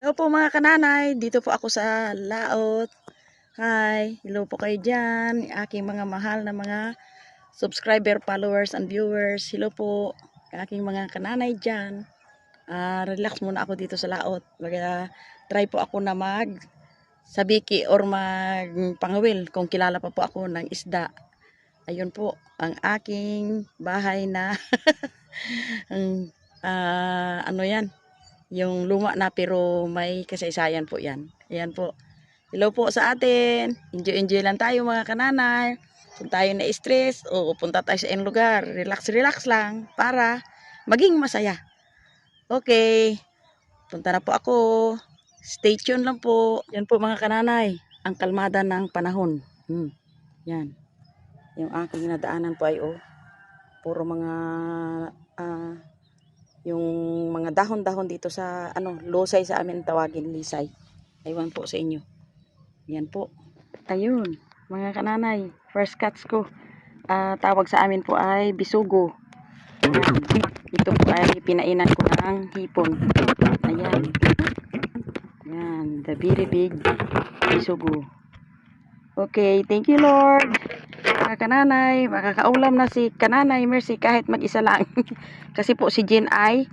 Hello po mga kananay, dito po ako sa Laot. Hi, hello po kayo dyan, aking mga mahal na mga subscriber, followers, and viewers. Hello po, aking mga kananay dyan. Relax muna ako dito sa Laot. Try po ako na sabiki or magpangawil kung kilala pa po ako ng isda. Ayun po, ang aking bahay na ano yan, yung luma na pero may kasaysayan po yan. Ayan po. Hello po sa atin. Enjoy lang tayo mga kananay. Kung tayo na-stress o punta tayo sa lugar, relax lang para maging masaya. Okay. Punta na po ako. Stay tuned lang po. Yan po mga kananay. Ang kalmada ng panahon. Yan. Yung aking nadaanan po ay puro mga yung mga dahon-dahon dito sa losay sa amin tawagin, lisay. Aywan po sa inyo. Yan po. Ayun, mga kananay, first cuts ko. Tawag sa amin po ay bisugo. Ayan. Ito po ay pinainan ko ng hipon. Ayan. Yan, the very big bisugo. Okay, thank you Lord. Mga kananay, makakaulam na si kananay Mercy kahit mag-isa lang. Kasi po si Jean ay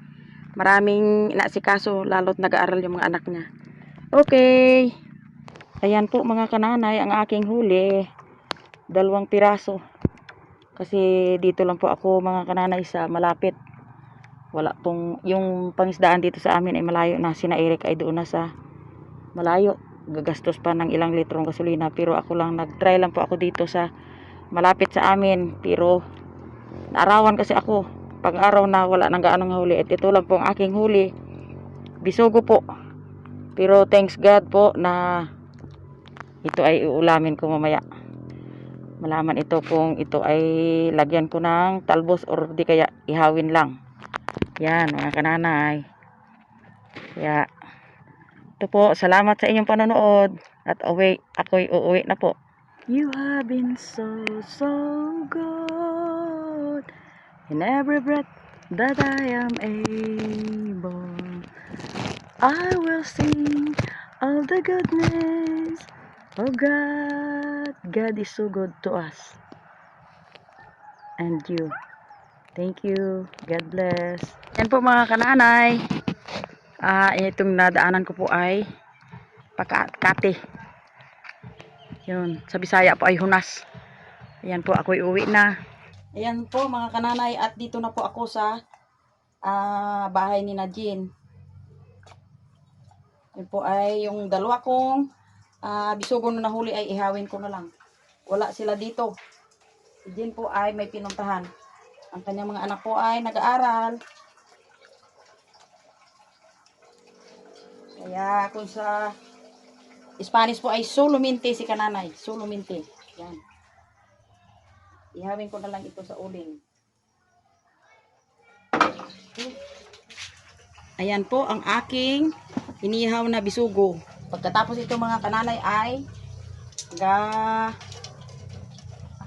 maraming inaasikaso, lalo't nag-aaral yung mga anak niya. Okay. Ayan po mga kananay, ang aking huli. 2 piraso. Kasi dito lang po ako mga kananay sa malapit. Wala pong, yung pangisdaan dito sa amin ay malayo na. Sina Eric ay doon na sa malayo. Gagastos pa ng ilang litrong gasolina. Pero ako lang, nag-try lang po ako dito sa malapit sa amin. Pero naarawan kasi ako. Pag araw na wala nang gaanong huli. At ito lang po ang aking huli. Bisugo po. Pero thanks God po na ito ay uulamin ko mamaya. Malaman ito kung ito ay lagyan ko ng talbos or di kaya ihawin lang. Yan mga kananay. Kaya ito po, salamat sa inyong panonood. At ako'y uuwi na po. You have been so good in every breath that I am able. I will sing of the goodness of God. God is so good to us. And you. Thank you. God bless. Yan po mga kananay. Itong nadaanan ko po ay Pakate. Yun. Sa Bisaya po ay Hunas. Ayan po, ako'y uwi na. Ayan po mga kananay. At dito na po ako sa bahay ni Najin. Yan po ay yung dalawa kong bisugo na nahuli ay ihawin ko na lang. Wala sila dito. Si Jin po ay may pinuntahan. Ang kanyang mga anak po ay nag-aaral. Kaya kung sa Spanish po ay sulumente si kananay. Sulumente. Yan. Ihawin ko na lang ito sa uling. Ayan po ang aking inihaw na bisugo. Pagkatapos ito mga kananay ay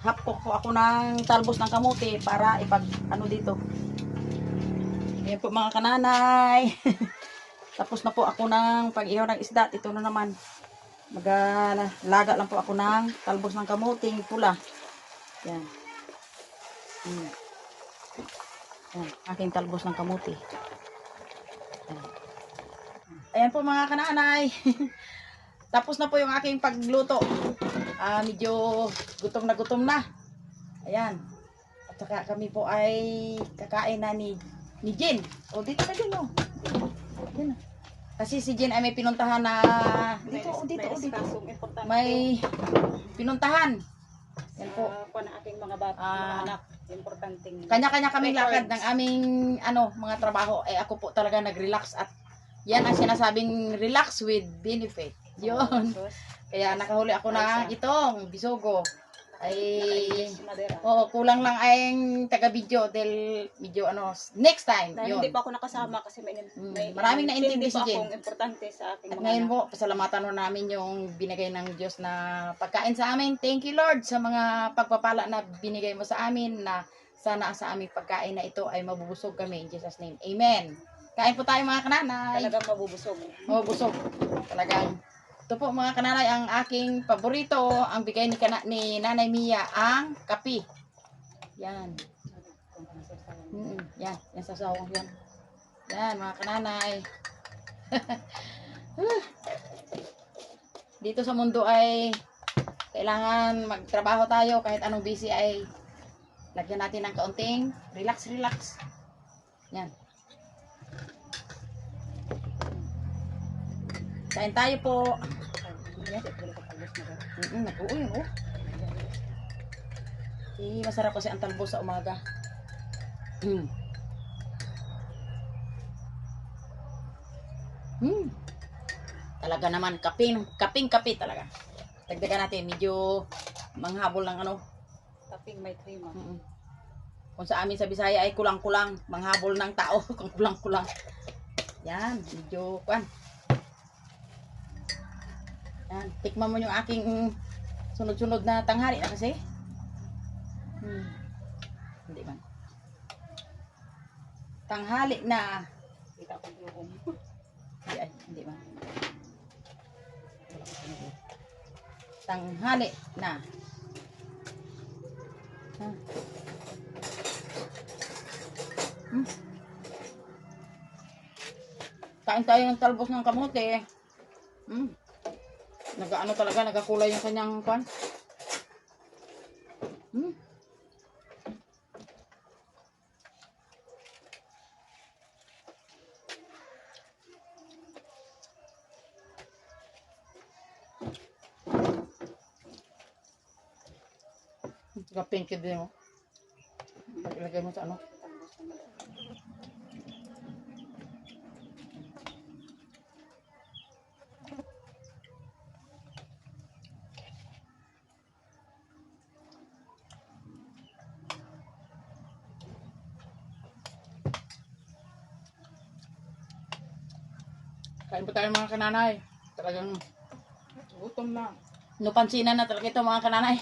hapok po ako ng talbos ng kamote para ipag dito. Ayan po mga kananay. Tapos na po ako ng pag-ihaw ng isda. Ito na naman. Maglaga lang po ako ng talbos ng kamuting pula. Yan. Yan. Aking talbos ng kamuti. Yan. Ayan po mga kananay. Tapos na po yung aking pagluto. Medyo gutom na. Ayan. At saka kami po ay kakain na ni Jen. O dito ka din o. Yan. Kasi si Jen ay may pinuntahan na dito. May pinuntahan. Yan po. Ng aking mga bata, mga anak, importanteng. Kanya-kanya kaming lakad ng aming mga trabaho. Ako po talaga nag-relax at yan ang sinasabing relax with benefit. Yun. Kaya nakahuli ako na itong bisugo. Kulang lang ay taga-video dahil video next time. Dahil yun. hindi pa ako nakasama kasi may maraming naintindi si Jen. Importante sa aking mga ngayon anak. po, pasalamatan mo namin yung binigay ng Diyos na pagkain sa amin. Thank you Lord sa mga pagpapala na binigay mo sa amin na sana sa aming pagkain na ito ay mabubusog kami in Jesus name. Amen. Kain po tayo mga kananay. Talagang mabubusog. Oh, busog. Talagang. Ito po mga kananay, ang aking paborito, ang bigay ni Nanay Mia, ang kape. Yan. Yan, yan sa sawang yan. Yan mga kananay. Dito sa mundo ay kailangan magtrabaho tayo kahit anong busy ay lagyan natin ng kaunting relax. Yan. Kain tayo po. Nag-uwi, oh. Masarap kasi ang talbos sa umaga. Talaga naman, kaping-kape talaga. Dagdagan natin, medyo manghabol ng ano. Taping may cream. Kung sa amin sa Bisaya ay kulang-kulang, manghabol ng tao, kung kulang-kulang. Yan, medyo kuan. Yan, tikman mo yung aking sunod-sunod na tanghali na kasi. Hindi man. Tanghali na. Kita ko yung Hindi man. Tanghali na. Kain tayo ng talbos ng kamote. Nagaano talaga, nagakulay yung kanyang kwan. Naka-pink din mo. Ilagay mo sa ano. Kain po tayo mga kananay. Talagang gutom na. Nupansinan na talaga ito mga kananay.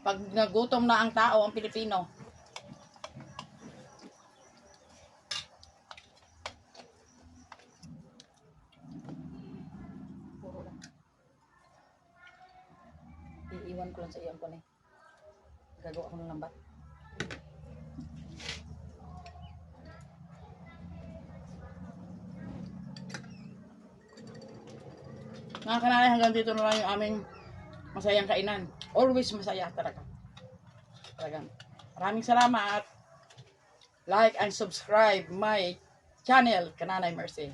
Pag nagutom na ang tao, ang Pilipino. Iiwan ko lang sa iyan ko na. Gagawa ko ng lambat. Mga kanalay, hanggang dito na lang yung aming masayang kainan. Always masaya talaga. Talagang. Maraming salamat. Like and subscribe my channel, Kananay Mercy.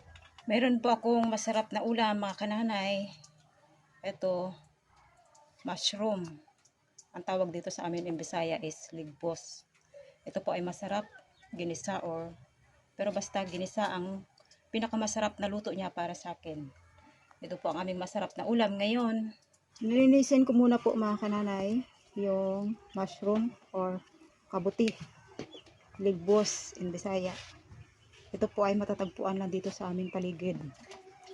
Meron po akong masarap na ulam mga kananay. Ito, mushroom. Ang tawag dito sa amin in Bisaya is ligbos. Ito po ay masarap, ginisa pero basta ginisa ang pinakamasarap na luto niya para sa akin. Ito po ang aming masarap na ulam ngayon. Nilinisin ko muna po mga kananay yung mushroom or kabuti. Ligbos in Bisaya. Ito po ay matatagpuan lang dito sa aming paligid.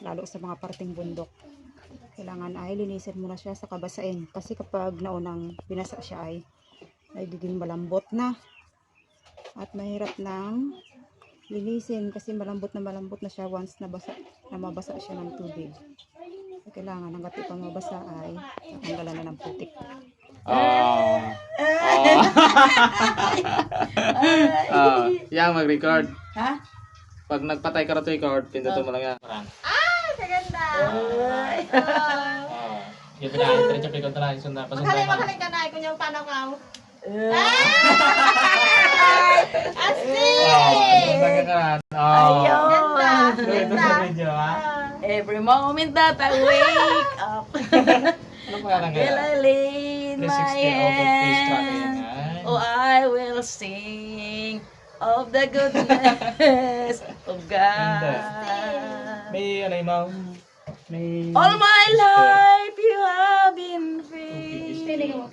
Lalo sa mga parting bundok. Kailangan ay linisin muna siya sa kabasain. Kasi kapag naunang binasa siya ay nagiging malambot na. At mahirap nang linisin kasi malambot na siya once na mabasa siya ng tubig. Kailangan hanggat ito mabasa ay tatanggalan na ng putik. Yang mag-record. Ha? Pag nagpatay ka na to record, pindutin mo lang yan. Kaganda! Yung pinahin, diretso record na lang. Makaling ka na, kunyang panakaw. Every moment that I wake up, will I lay my hand, oh I will sing of the goodness of God. May ano yung ma'am? May... All my life you have been faithful.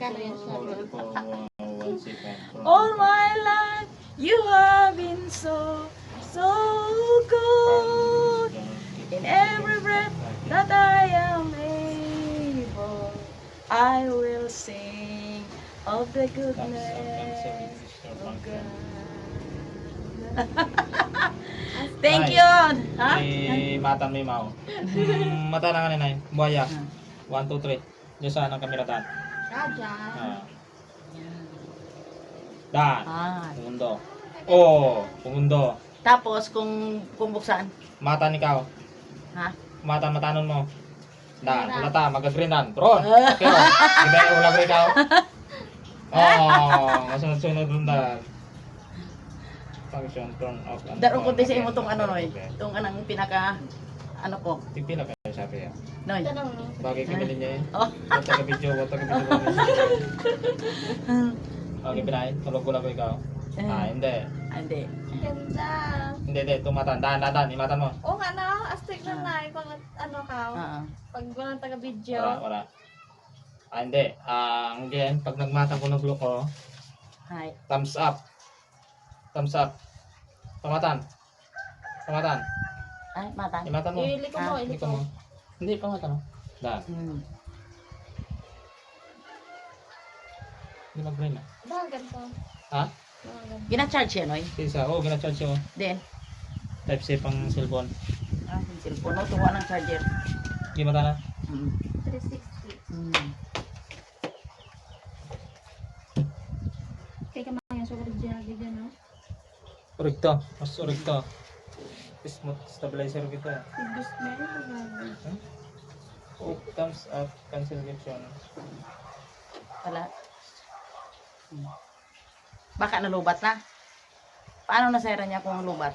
All my life you have been so good. In every breath that I am able, I will sing of the goodness of God. Thank Nay. you. Ha? May mata may mao. Mata na nga nay. Buhaya. 1, 2, 3. Diyan saan ang kameratan? Raja. Ah. Dan. Ah. Pumundo. Oh, pumundo. Tapos kung buksan, Mata ni kao. ha? Matanon mo. Dan, ulata magagrinan. Tron. Okay. Hindi ulag rin kao. Oh, masunod-sunod rin dan. Function turn off. Darong ko din sa imo tong ano noy. Tong anang pinaka ano ko. Tipila kayo sabi ya. Noy. Bagay kabilin niya eh. Oh. Wata ka video. Okay, pinahin. Tulog ko lang ko ikaw. Ah, hindi. Hindi. Ganda. Hindi. Tumatan. Dan. Imatan mo. O nga na, astig na na. Pag ano ka, Oo. pag walang taga-video. Wala. Ah, hindi. Ang game, pag nagmata ko ng ko, Hi. thumbs up. Thumbs up. Pamatan. Ay, mata. Imatan mo. Iliko mo, Hindi iliko ko mo. mo. Hindi, pamatan mo. Dan. Hindi mag-green ah. Bakit ganito? Ha? Bakit ganito? Gina-charge yan, oy. Isa. Oh, gina-charge ko. Then, Type-C pang cellphone. yung cellphone mo, tuwa ng charger. Gimata na? 360. Kaya kamang yung sugar dyan, no? Origto. Mas origto. Smooth stabilizer gitu ya. Ibus meron ba ba? Oh, thumbs up, cancellation. Wala. Baka nalubat na. Paano nasira niya kung lubat?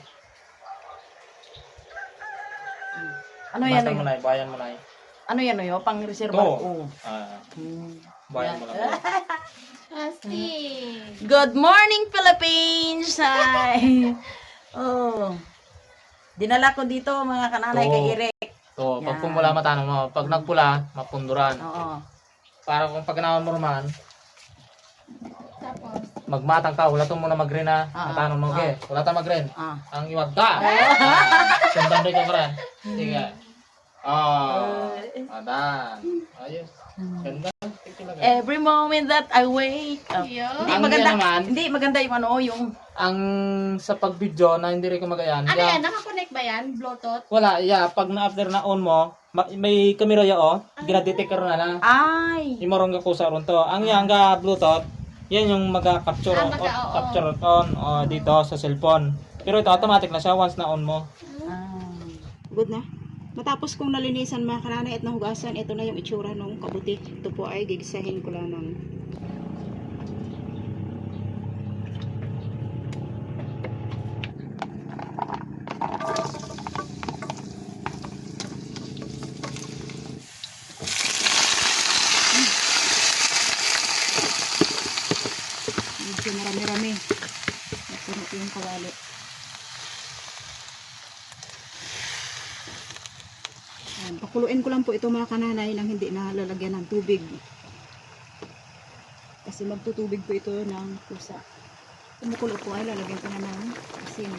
Ano yan? Basta mo na, bayan mo na. Ano yan yun? Pang reserva? Oo. Oo. Ah, Hmm. bayan mo na. Astig! Good morning, Philippines! Hi! Oh. Dinala ko dito mga kananay Oo. kay Eric. So, pag Yan. pumula matano mo, pag nagpula, mapunduran. Oo. Para kung pag naman mo naman, Tapos, magmatang ka, wala tong muna mag-green na, Ah, matano mo, okay? Wala ta mag-green. Ah. Ang iwag ta. Sundan rin ka rin. Sige. Oh, adan. Ayos. Ganda. Tingnan ka. Every moment that I wake up. Yo. Hindi Ang maganda. yan naman. Hindi maganda yung ano, yung Ang sa pag-video na hindi rin ko magayan. Ano yeah, yan? Nakakonect ba yan? Bluetooth? Wala, yeah, pag na-after na on mo, may camera ya oh, ginadetect ka rin na. ay. Imorong ka kusa ron to. Ang yang ga Bluetooth, yan yung mag-capture Ah, on, oo. capture on dito sa cellphone. Pero ito automatic na siya once na on mo. Good na. Matapos kong nalinisan mga kananay at nahugasan, ito na yung itsura ng kabuti. Ito po ay gigisahin ko lamang. Medyo marami-rami. Napuno ko yung kawali. Ayan, pakuluin ko lang po ito mga kananay nang hindi na lalagyan ng tubig. Kasi magtutubig po ito ng pusa. Kumukulo po ay lalagyan ko na ng asin.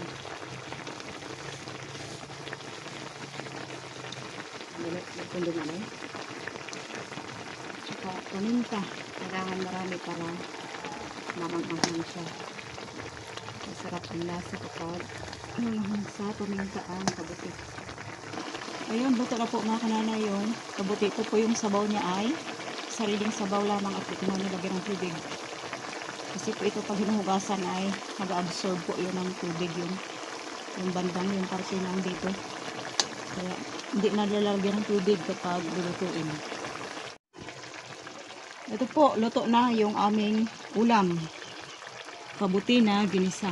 Nagpundo na lang. Tsaka paminta. Kailangan marami para mamang-ahang siya. Masarap ang lasa kapag mamang sa paminta ang kabuti. Ayun, buto na po mga kananay yung kabuti. Ito po yung sabaw niya ay sariling sabaw lamang at ito na nilagyan ng tubig. Kasi po ito pag hinuhugasan ay mag-absorb po yun ng tubig yun. Yung bandang yung parte ng dito. Kaya hindi na lalagyan ng tubig kapag lulutuin. Ito po, luto na yung aming ulam. Kabuti na ginisa.